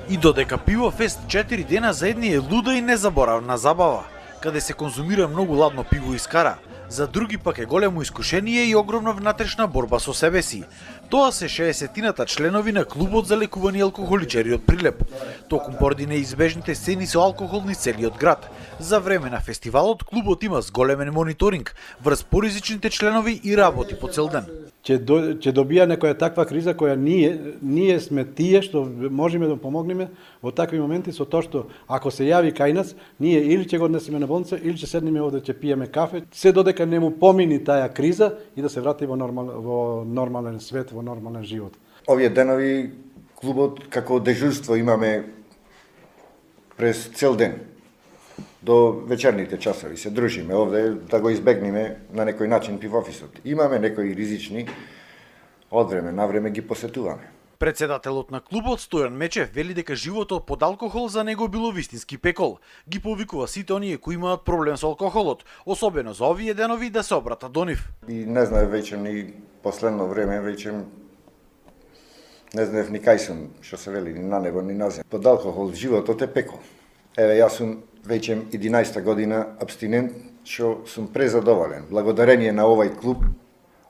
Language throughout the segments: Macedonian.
И додека Пиво Фест 4 дена за едни е луда и незаборавна забава, каде се конзумира многу ладно пиво и скара, за други пак е големо искушение и огромна внатрешна борба со себе си. Тоа се 60-тината членови на клубот за лекувани алкохоличари од Прилеп, токму поради неизбежните сцени со алкохол низ целиот град. За време на фестивалот клубот има зголемен мониторинг врз поризичните членови и работи по цел ден. Ќе добија некоја таква криза која ние сме тие што можеме да помогнеме во такви моменти со тоа што ако се јави кај нас, ние или ќе го однесеме на болница или ќе седнеме овде ќе пиеме кафе, се додека не му помини таа криза и да се врати во нормален свет, во нормален живот. Овие денови клубот како дежурство имаме през цел ден. До вечерните часови се дружиме овде да го избегнеме на некој начин пивофисот. Имаме некои ризични, од време на време ги посетуваме. Председателот на клубот Стојан Мечев вели дека животот под алкохол за него било вистински пекол. Ги повикува сите оние кои имаат проблем со алкохолот, особено за овие денови да се обратат до нив. И не знае веќе ни последно време веќе не знаев ни кај сум, што се вели, ни на небо, ни на земја. Под алкохол животот е пекол. Еве, јас сум веќе 11 година абстинент, што сум презадоволен. Благодарение на овај клуб,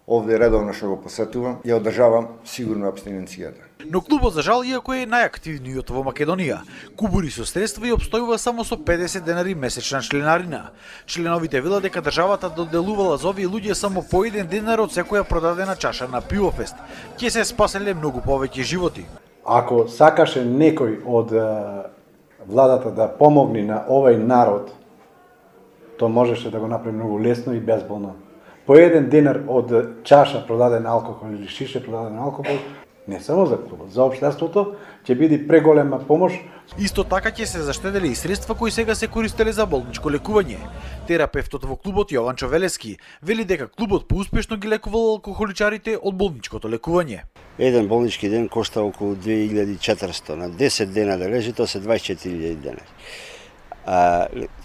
овде редовно што го посетувам, ја одржавам сигурно абстиненцијата. Но клубот за жал, иако е најактивниот во Македонија, кубури со средства и обстојува само со 50 денари месечна членарина. Членовите велат дека државата доделувала за овие луѓе само по 1 денар од секоја продадена чаша на Пивофест. Ќе се спаселе многу повеќе животи. Ако сакаше некој од владата да помогне на овој народ, то можеше да го направи многу лесно и безболно. По 1 денар од чаша продаден алкохол или шише продаден алкохол, не само за клубот, за општеството, ќе биде преголема помош. Исто така ќе се заштеделе и средства кои сега се користеле за болничко лекување. Терапевтот во клубот Јован Човелески вели дека клубот поуспешно ги лекувал алкохоличарите од болничкото лекување. Еден болнички ден кошта околу 2400, на 10 дена да лежи, тоа се 24.000 дена.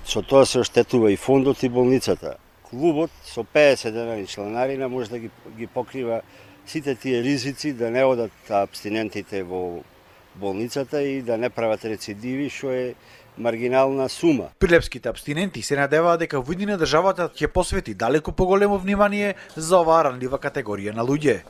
Со тоа се оштетува и фондот и болницата. Клубот со 50 денари членарина може да ги покрива сите тие ризици да не одат абстинентите во болницата и да не прават рецидиви, што е маргинална сума. Прилепските абстиненти се надеваат дека во иднина државата ќе посвети далеку поголемо внимание за оваа ранлива категорија на луѓе.